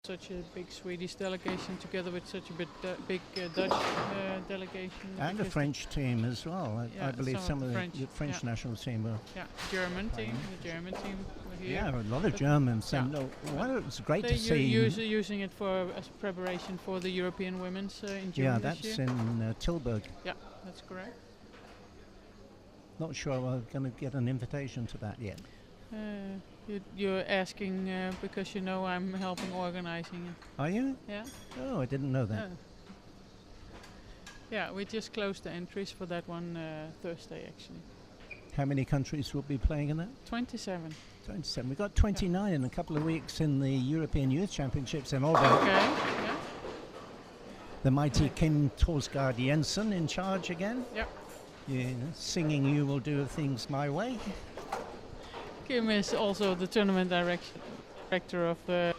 such a big Swedish delegation together with such a big Dutch delegation. And a French team as well. I believe some of the French national team were. Yeah, German team. The German team were here. Yeah, a lot of Germans. And well, it was great to see. Using it as preparation for the European Women's in June this year. Yeah, that's in Tilburg. Yeah, that's correct. Not sure we're going to get an invitation to that yet. You're asking because you know I'm helping organizing it. Are you? Yeah. Oh, I didn't know that. Yeah, we just closed the entries for that one Thursday, actually. How many countries will be playing in that? 27. 27. We've got 29 in a couple of weeks in the European Youth Championships in Aalborg. Okay, yeah. The mighty Kim Torsgaard Jensen in charge again. Yeah. Singing You Will Do Things My Way. Kim is also the tournament director of falling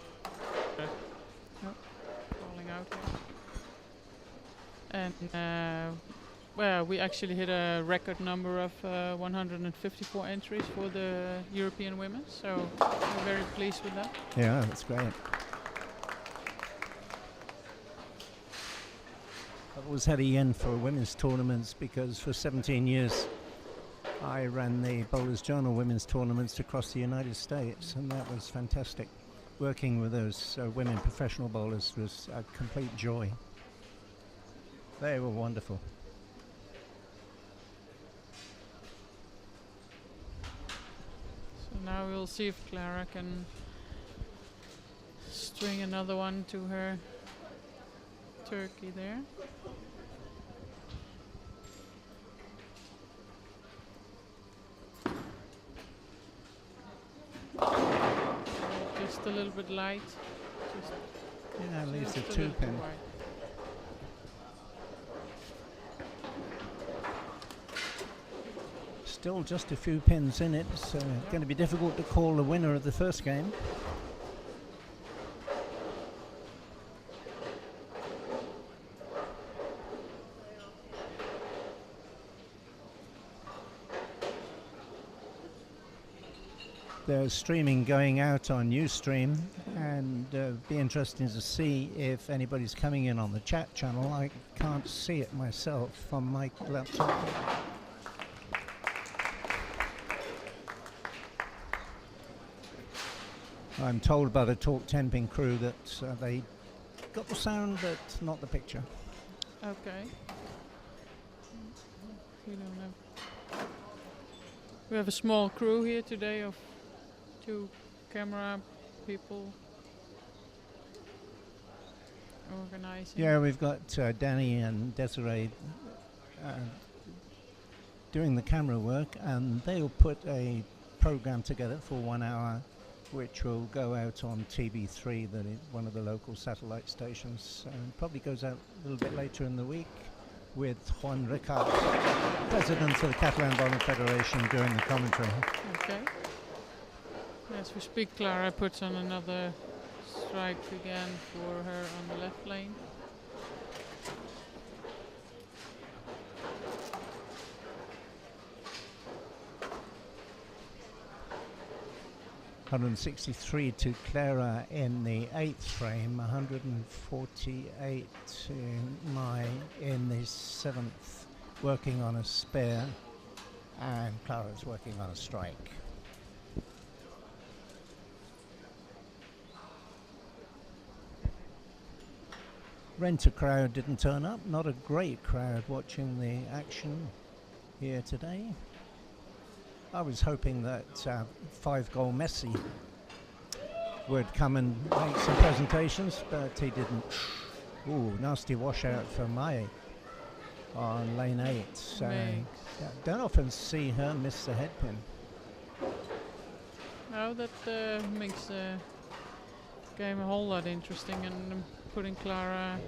out here. And well, we actually hit a record number of 154 entries for the European women, so we're very pleased with that. Yeah, that's great. I've always had a yen for women's tournaments because for 17 years I ran the Bowlers Journal women's tournaments across the United States, and that was fantastic. Working with those women professional bowlers was a complete joy. They were wonderful. So now we'll see if Clara can string another one to her turkey there. Just a little bit light. Yeah, leaves a 2-pin. Still just a few pins in it, so going to be difficult to call the winner of the first game. There's streaming going out on Ustream, and be interesting to see if anybody's coming in on the chat channel. I can't see it myself from my laptop. I'm told by the Talk 10-pin crew that they got the sound but not the picture. Okay. We don't have. We have a small crew here today of 2 camera people organizing. Yeah, we've got Danny and Desiree doing the camera work, and they'll put a program together for 1 hour, which will go out on TV3, one of the local satellite stations. Probably goes out a little bit later in the week with Juan Ricard, president of the Catalan Bowling Federation, doing the commentary. Okay. As we speak, Clara puts on another strike again for her on the left lane. .163 to Clara in the 8th frame, 148 to Mai in the 7th, working on a spare, and Clara's working on a strike. Renter crowd didn't turn up, not a great crowd watching the action here today. I was hoping that 5-goal Messi would come and make some presentations, but he didn't. Ooh, nasty washout for Mai on lane 8. Don't often see her miss the headpin. No, that makes the game a whole lot interesting, and putting Clara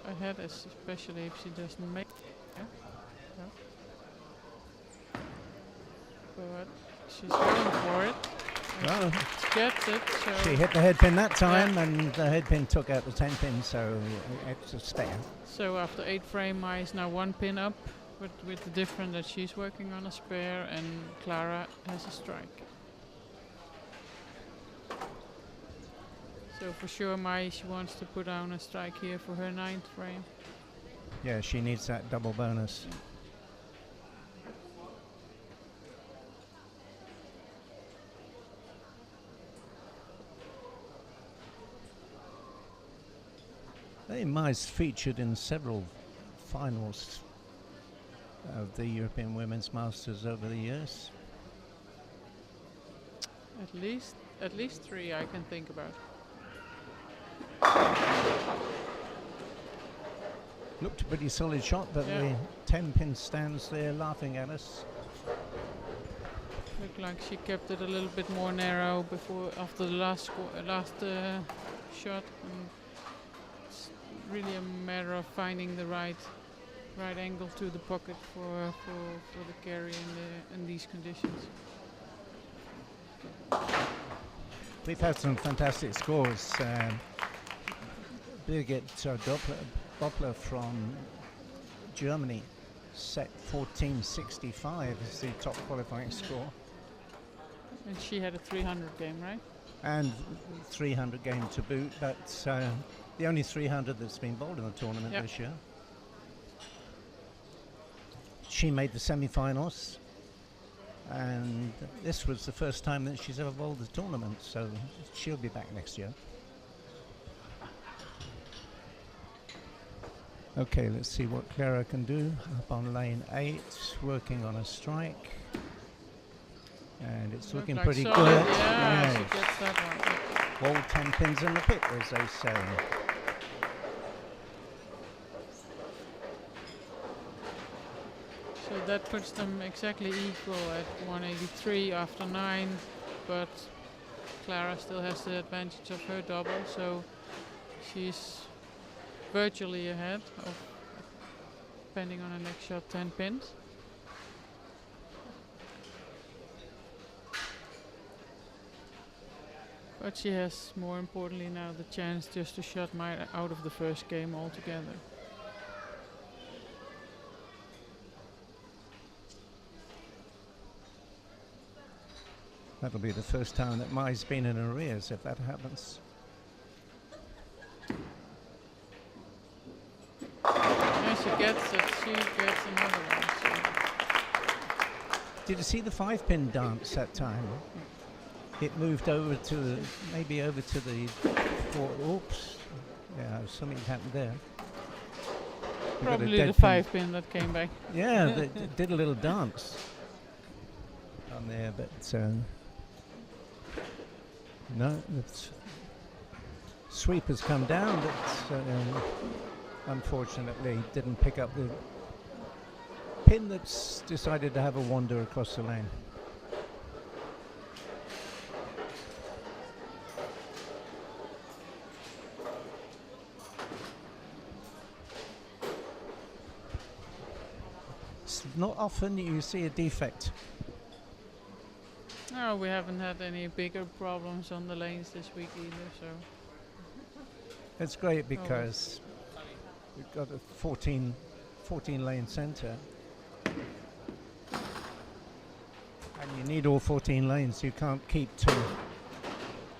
ahead, especially if she doesn't make it. Yeah. Yeah. But she's going for it. Well, Gets it. So she hit the headpin that time, and the headpin took out the 10-pin, so it's a spare. So after 8 frame, Mai is now 1 pin up, with the difference that she's working on a spare and Clara has a strike. So for sure, she wants to put down a strike here for her 9th frame. Yeah, she needs that double bonus. Hey, Mai's featured in several finals of the European Women's Masters over the years. At least 3 I can think about. Looked a pretty solid shot, but the 10-pin stands there laughing at us. Looked like she kept it a little bit more narrow after the last shot. And it's really a matter of finding the right angle to the pocket for the carry in these conditions. We've had some fantastic scores. Birgit Doppler from Germany set 14.65 as the top qualifying score. And she had a 300 game, right? And 300 game to boot. That's the only 300 that's been bowled in the tournament this year. She made the semi-finals, and this was the first time that she's ever bowled the tournament, so she'll be back next year. Okay, let's see what Clara can do. Up on lane 8, working on a strike. And it's looking like pretty solid. good. Yeah, Yes. she gets that one. All 10 pins in the pit, as they say. So that puts them exactly equal at 183 after 9, but Clara still has the advantage of her double, so she's virtually ahead of, depending on her next shot, 10 pins. But she has, more importantly now, the chance just to shut Mai out of the first game altogether. That'll be the first time that Mai's been in arrears if that happens. Yeah, she gets it. She gets another one. So. Did you see the 5-pin dance that time? It moved over to maybe over to the 4. Oops. Yeah, something happened there. We got a Probably dead the pin. 5-pin that came back. Yeah, they did a little dance on there, but no, the sweep has come down, but unfortunately didn't pick up the pin that's decided to have a wander across the lane. It's not often you see a defect. No, we haven't had any bigger problems on the lanes this week either, so. It's great because we've got a 14 lane centre. And you need all 14 lanes. You can't keep two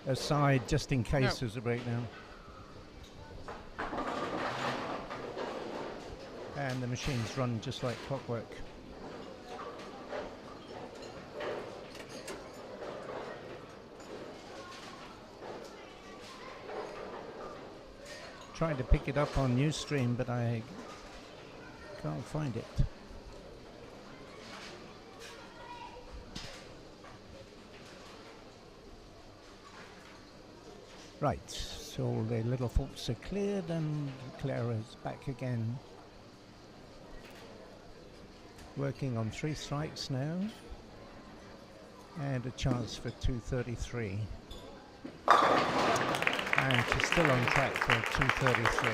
aside just in case there's a breakdown. And the machines run just like clockwork. Trying to pick it up on Newsstream, but I can't find it. Right, so all the little faults are cleared and Clara's back again. Working on 3 strikes now. And a chance for 233. And she's still on track for 233.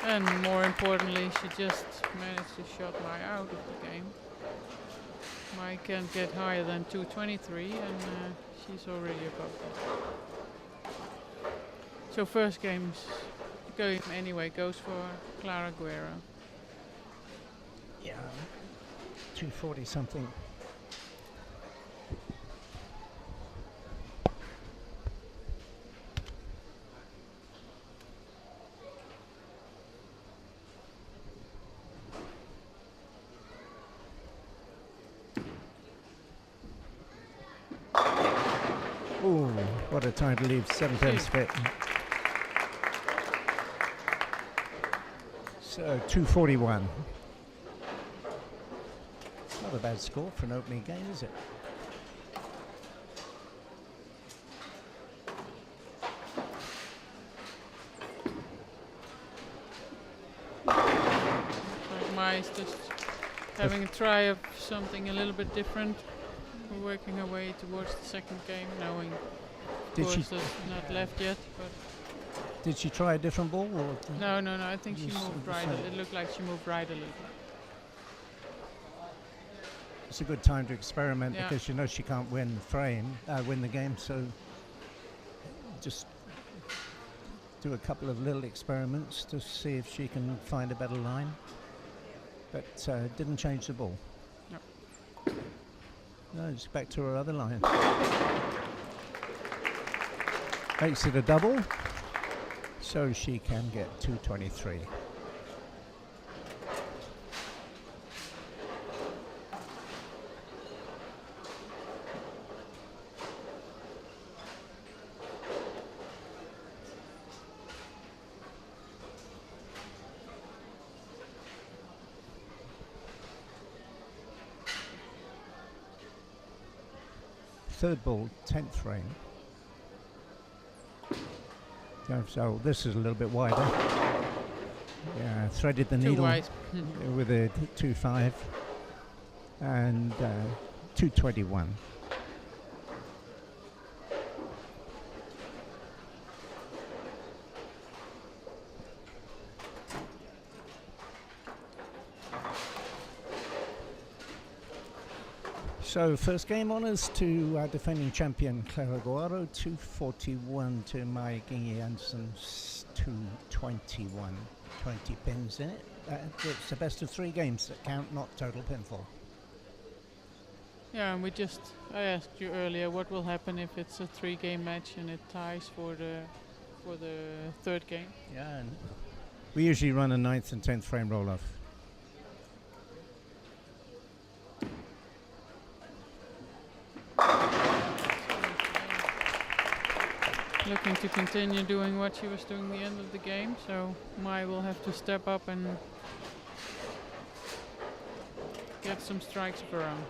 And more importantly, she just managed to shut Mai out of the game. Mai can't get higher than 223, and she's already above that. So first game anyway goes for Clara Guerra. Yeah, 240 something. What a time to leave 7 pence fit. So 241. Not a bad score for an opening game, is it? Like Mai's just having a try of something a little bit different. We're working her way towards the second game, knowing of Did course she there's not left yet. But did she try a different ball? Or no, I think she You s- moved you right. said- It looked like she moved right a little. it's a good time to experiment Yeah. because you know she can't win the game. So just do a couple of little experiments to see if she can find a better line. But didn't change the ball. No. No, it's back to her other line. Makes it a double, so she can get 223. Third ball, 10th frame. So this is a little bit wider. Yeah, threaded the Too needle wide. with a 2.5 and 221. So first game honours to defending champion Clara Guaro, 241 to Mai Gingy Jansen's 221. 20 pins in it. It's the best of 3 games that count, not total pinfall. Yeah, and I asked you earlier what will happen if it's a 3-game match and it ties for the third game. Yeah, and we usually run a 9th and 10th frame roll-off. Looking to continue doing what she was doing the end of the game, so Mai will have to step up and get some strikes of her own.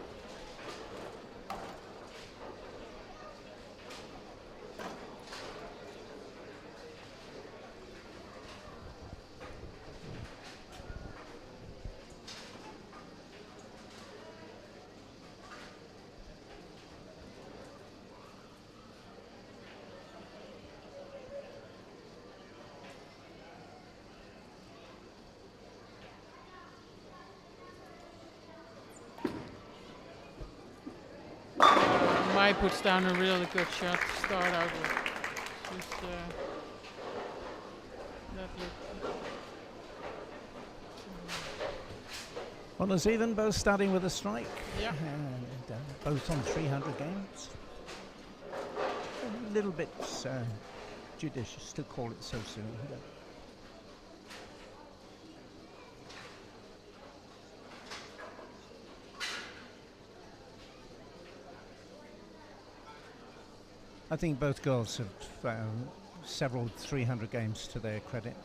Mai puts down a really good shot to start out with. She's, that looked Honours even, both starting with a strike. Yeah. And both on 300 games. A little bit judicious to call it so soon. But I think both girls have several 300 games to their credit.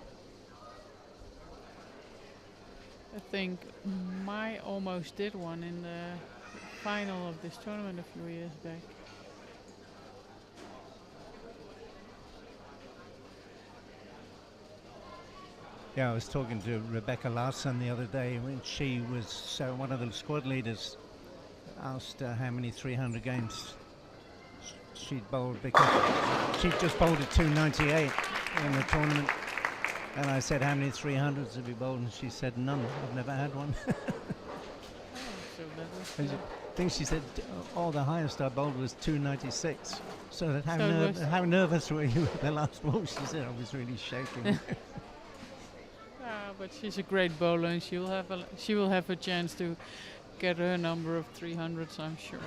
I think Mai almost did one in the final of this tournament a few years back. Yeah, I was talking to Rebecca Larson the other day when she was one of the squad leaders. Asked her how many 300 games she'd bowled because she'd just bowled at 298 in the tournament. And I said, how many 300s have you bowled? And she said, none. I've never had one. Oh, so that was, I think she said, the highest I bowled was 296. So that how nervous were you at the last ball? She said, I was really shaking. but she's a great bowler and she will have a chance to get her number of 300s, I'm sure.